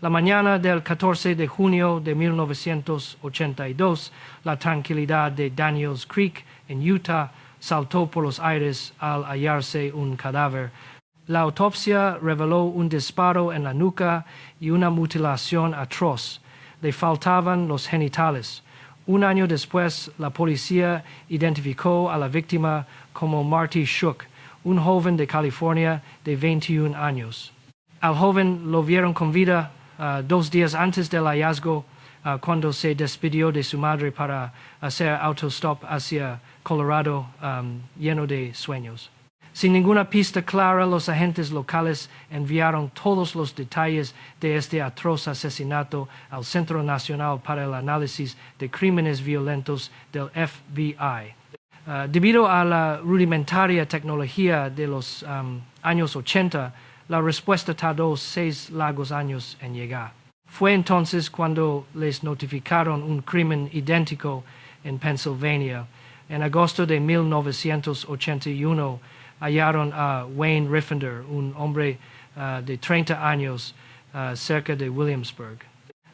La mañana del 14 de junio de 1982, la tranquilidad de Daniels Creek, en Utah, saltó por los aires al hallarse un cadáver. La autopsia reveló un disparo en la nuca y una mutilación atroz. Le faltaban los genitales. Un año después, la policía identificó a la víctima como Marty Shook, un joven de California de 21 años. Al joven lo vieron con vida 2 días antes del hallazgo, cuando se despidió de su madre para hacer autostop hacia Colorado, lleno de sueños. Sin ninguna pista clara, los agentes locales enviaron todos los detalles de este atroz asesinato al Centro Nacional para el Análisis de Crímenes Violentos del FBI. Debido a la rudimentaria tecnología de los años 80, la respuesta tardó 6 largos años en llegar. Fue entonces cuando les notificaron un crimen idéntico en Pennsylvania. En agosto de 1981, hallaron a Wayne Riffender, un hombre de 30 años, cerca de Williamsburg.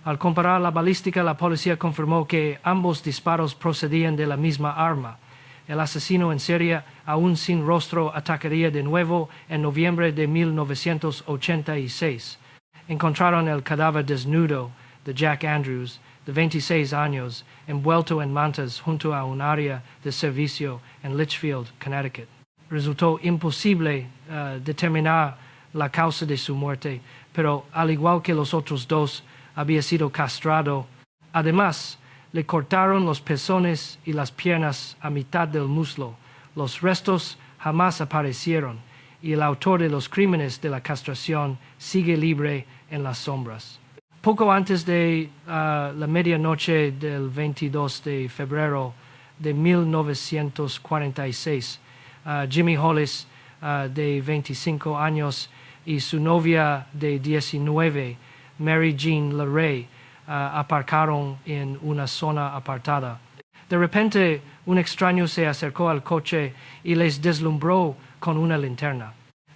Al comparar la balística, la policía confirmó que ambos disparos procedían de la misma arma. El asesino en serie, aún sin rostro, atacaría de nuevo en noviembre de 1986. Encontraron el cadáver desnudo de Jack Andrews, de 26 años, envuelto en mantas junto a un área de servicio en Litchfield, Connecticut. Resultó imposible determinar la causa de su muerte, pero al igual que los otros dos, había sido castrado. Además, le cortaron los pezones y las piernas a mitad del muslo. Los restos jamás aparecieron, y el autor de los crímenes de la castración sigue libre en las sombras. Poco antes de la medianoche del 22 de febrero de 1946, Jimmy Hollis, de 25 años, y su novia de 19, Mary Jean LaRae, aparcaron en una zona apartada. De repente, un extraño se acercó al coche y les deslumbró con una linterna.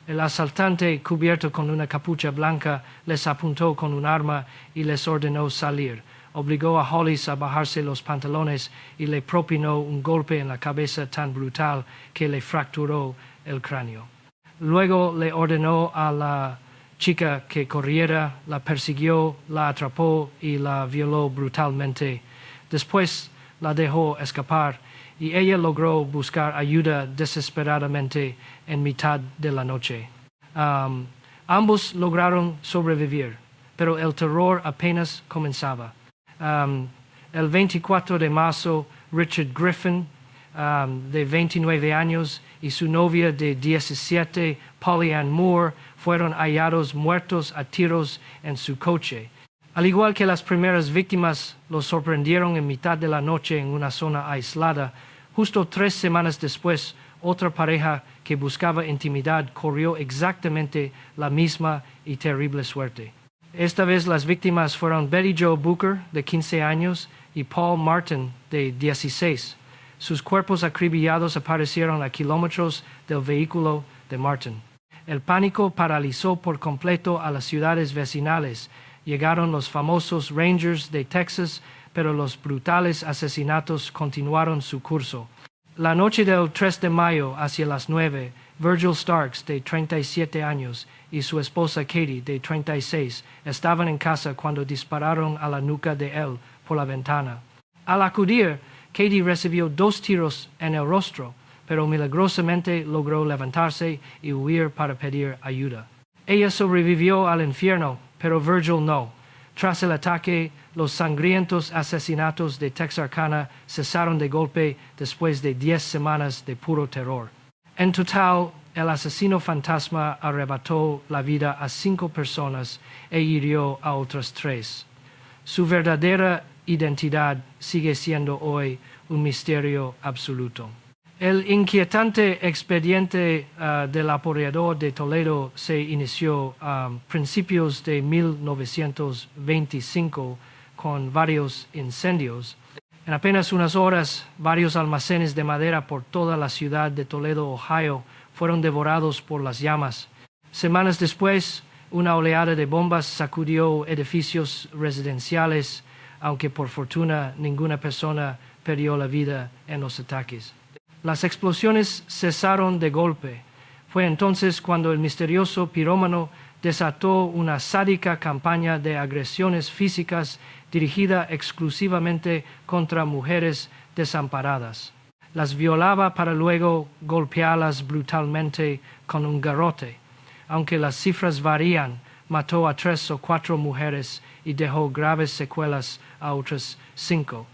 El asaltante, cubierto con una capucha blanca, les apuntó con un arma y les ordenó salir. Obligó a Hollis a bajarse los pantalones y le propinó un golpe en la cabeza tan brutal que le fracturó el cráneo. Luego le ordenó a la chica que corriera, la persiguió, la atrapó y la violó brutalmente. Después la dejó escapar y ella logró buscar ayuda desesperadamente en mitad de la noche. Ambos lograron sobrevivir, pero el terror apenas comenzaba. El 24 de marzo, Richard Griffin, de 29 años, y su novia de 17, Polly Ann Moore, fueron hallados muertos a tiros en su coche. Al igual que las primeras víctimas, los sorprendieron en mitad de la noche en una zona aislada. Justo 3 semanas después, otra pareja que buscaba intimidad corrió exactamente la misma y terrible suerte. Esta vez las víctimas fueron Betty Jo Booker, de 15 años, y Paul Martin, de 16. Sus cuerpos acribillados aparecieron a kilómetros del vehículo de Martin. El pánico paralizó por completo a las ciudades vecinales. Llegaron los famosos Rangers de Texas, pero los brutales asesinatos continuaron su curso. La noche del 3 de mayo, hacia las 9, Virgil Starks, de 37 años, y su esposa Katie, de 36, estaban en casa cuando dispararon a la nuca de él por la ventana. Al acudir, Katie recibió 2 tiros en el rostro, pero milagrosamente logró levantarse y huir para pedir ayuda. Ella sobrevivió al infierno, pero Virgil no. Tras el ataque, los sangrientos asesinatos de Texarkana cesaron de golpe después de 10 semanas de puro terror. En total, el asesino fantasma arrebató la vida a 5 personas e hirió a otras 3. Su verdadera identidad sigue siendo hoy un misterio absoluto. El inquietante expediente del apoderrador de Toledo se inició a principios de 1925 con varios incendios. En apenas unas horas, varios almacenes de madera por toda la ciudad de Toledo, Ohio, fueron devorados por las llamas. Semanas después, Una oleada de bombas sacudió edificios residenciales, aunque por fortuna ninguna persona perdió la vida en los ataques. Las explosiones cesaron de golpe. Fue entonces cuando el misterioso pirómano desató una sádica campaña de agresiones físicas dirigida exclusivamente contra mujeres desamparadas. Las violaba para luego golpearlas brutalmente con un garrote. Aunque las cifras varían, mató a 3 o 4 mujeres y dejó graves secuelas a otras 5.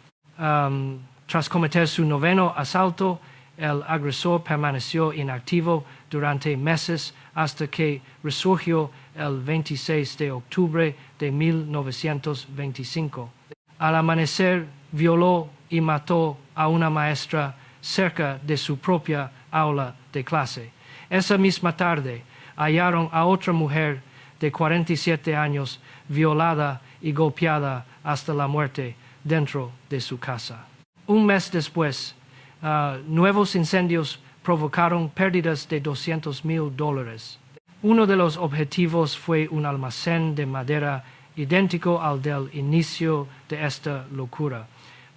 Tras cometer su 9º asalto, el agresor permaneció inactivo durante meses hasta que resurgió el 26 de octubre de 1925. Al amanecer, violó y mató a una maestra cerca de su propia aula de clase. Esa misma tarde, hallaron a otra mujer de 47 años violada y golpeada hasta la muerte dentro de su casa. Un mes después, nuevos incendios provocaron pérdidas de $200,000. Uno de los objetivos fue un almacén de madera idéntico al del inicio de esta locura.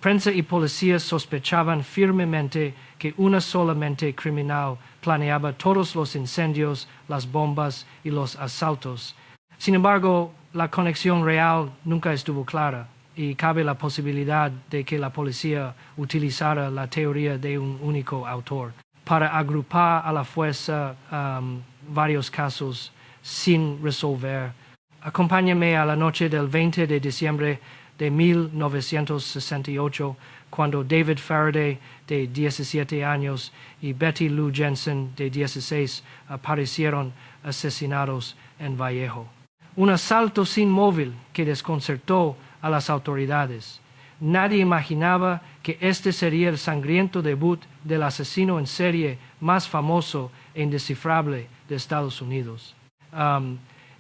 Prensa y policías sospechaban firmemente que una sola mente criminal planeaba todos los incendios, las bombas y los asaltos. Sin embargo, la conexión real nunca estuvo clara y cabe la posibilidad de que la policía utilizara la teoría de un único autor para agrupar a la fuerza varios casos sin resolver. Acompáñame a la noche del 20 de diciembre de 1968, cuando David Faraday, de 17 años, y Betty Lou Jensen, de 16, aparecieron asesinados en Vallejo. Un asalto sin móvil que desconcertó a las autoridades. Nadie imaginaba que este sería el sangriento debut del asesino en serie más famoso e indescifrable de Estados Unidos.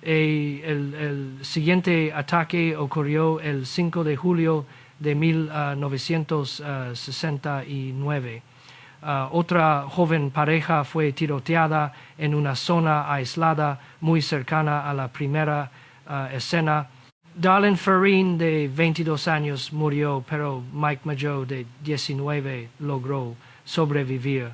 El siguiente ataque ocurrió el 5 de julio de 1969. Otra joven pareja fue tiroteada en una zona aislada muy cercana a la primera escena. Darlene Ferrin, de 22 años, murió, pero Mike Mageau, de 19, logró sobrevivir.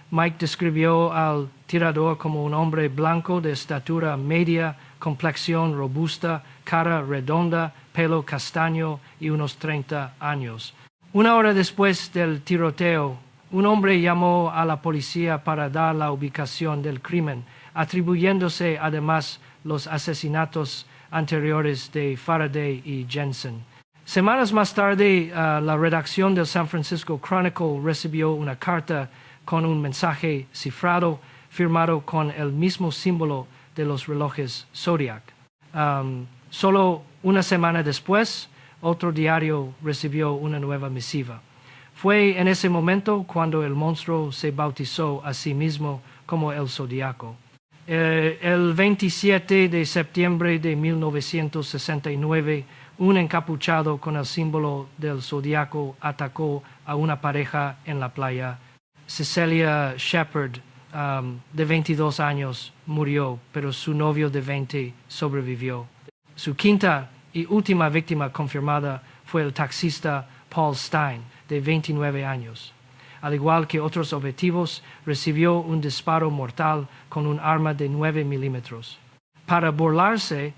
Mike describió al tirador como un hombre blanco de estatura media, complexión robusta, cara redonda, pelo castaño y unos 30 años. Una hora después del tiroteo, un hombre llamó a la policía para dar la ubicación del crimen, atribuyéndose además los asesinatos anteriores de Faraday y Jensen. Semanas más tarde, la redacción del San Francisco Chronicle recibió una carta con un mensaje cifrado firmado con el mismo símbolo de los relojes Zodiac. Solo una semana después, otro diario recibió una nueva misiva. Fue en ese momento cuando el monstruo se bautizó a sí mismo como el Zodiaco. El 27 de septiembre de 1969, un encapuchado con el símbolo del Zodiaco atacó a una pareja en la playa. Cecilia Shepard, de 22 años, murió, pero su novio de 20 sobrevivió. Su quinta y última víctima confirmada fue el taxista Paul Stein, de 29 años. Al igual que otros objetivos, recibió un disparo mortal con un arma de 9 milímetros. Para burlarse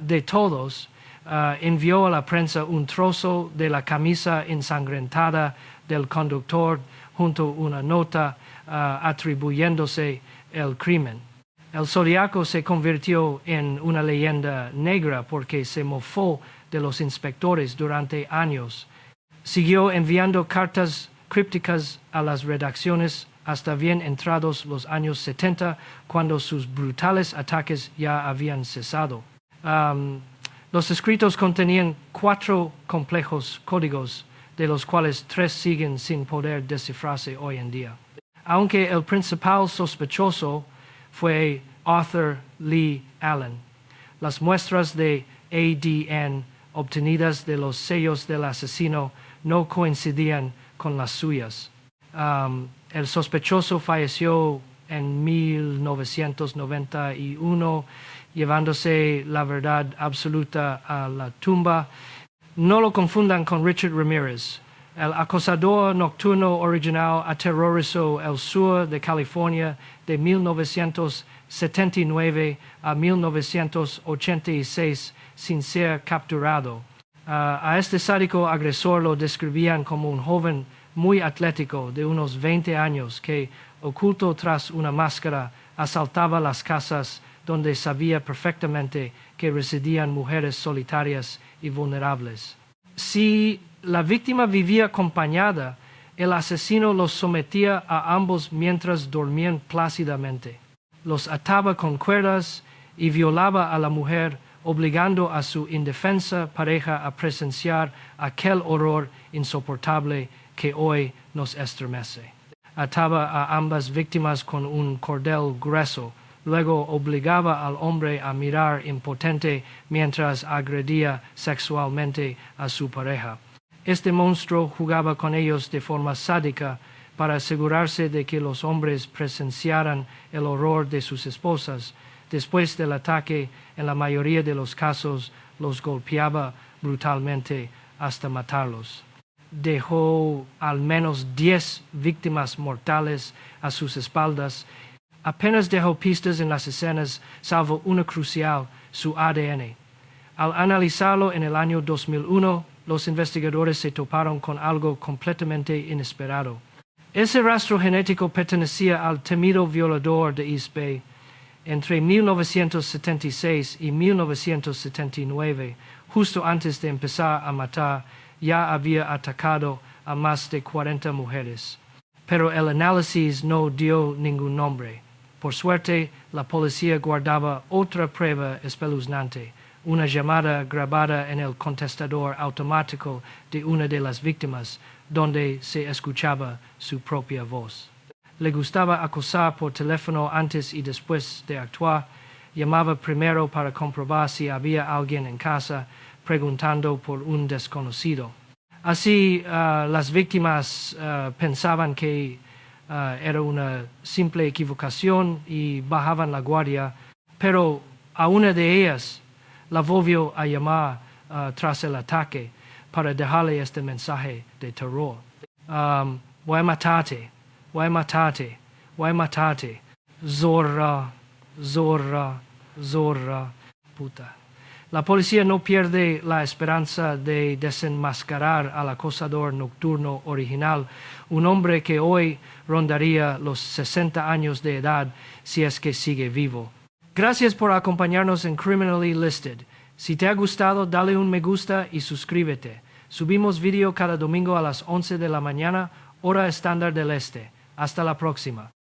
de todos, envió a la prensa un trozo de la camisa ensangrentada del conductor junto a una nota atribuyéndose el crimen. El Zodiaco se convirtió en una leyenda negra porque se mofó de los inspectores durante años. Siguió enviando cartas crípticas a las redacciones hasta bien entrados los años 70, cuando sus brutales ataques ya habían cesado. Los escritos contenían 4 complejos códigos, de los cuales 3 siguen sin poder descifrarse hoy en día. Aunque el principal sospechoso fue Arthur Lee Allen, las muestras de ADN obtenidas de los sellos del asesino no coincidían con las suyas. El sospechoso falleció en 1991 llevándose la verdad absoluta a la tumba. No lo confundan con Richard Ramirez. El acosador nocturno original aterrorizó el sur de California de 1979 a 1986 sin ser capturado. A este sádico agresor lo describían como un joven muy atlético de unos 20 años que, oculto tras una máscara, asaltaba las casas donde sabía perfectamente que residían mujeres solitarias y vulnerables. Si la víctima vivía acompañada, el asesino los sometía a ambos mientras dormían plácidamente. Los ataba con cuerdas y violaba a la mujer, obligando a su indefensa pareja a presenciar aquel horror insoportable que hoy nos estremece. Ataba a ambas víctimas con un cordel grueso, luego obligaba al hombre a mirar impotente mientras agredía sexualmente a su pareja. Este monstruo jugaba con ellos de forma sádica para asegurarse de que los hombres presenciaran el horror de sus esposas. Después del ataque, en la mayoría de los casos, los golpeaba brutalmente hasta matarlos. Dejó al menos 10 víctimas mortales a sus espaldas. Apenas dejó pistas en las escenas, salvo una crucial, su ADN. Al analizarlo en el año 2001, los investigadores se toparon con algo completamente inesperado. Ese rastro genético pertenecía al temido violador de East Bay. Entre 1976 y 1979, justo antes de empezar a matar, ya había atacado a más de 40 mujeres. Pero el análisis no dio ningún nombre. Por suerte, la policía guardaba otra prueba espeluznante, una llamada grabada en el contestador automático de una de las víctimas, donde se escuchaba su propia voz. Le gustaba acosar por teléfono antes y después de actuar. Llamaba primero para comprobar si había alguien en casa, preguntando por un desconocido. Así, las víctimas pensaban que era una simple equivocación y bajaban la guardia, pero a una de ellas la volvió a llamar tras el ataque para dejarle este mensaje de terror. Voy a matarte, voy a matarte, voy a matarte. Zorra, zorra, zorra, puta. La policía no pierde la esperanza de desenmascarar al acosador nocturno original, un hombre que hoy rondaría los 60 años de edad si es que sigue vivo. Gracias por acompañarnos en Criminally Listed. Si te ha gustado, dale un me gusta y suscríbete. Subimos video cada domingo a las 11 de la mañana, hora estándar del este. Hasta la próxima.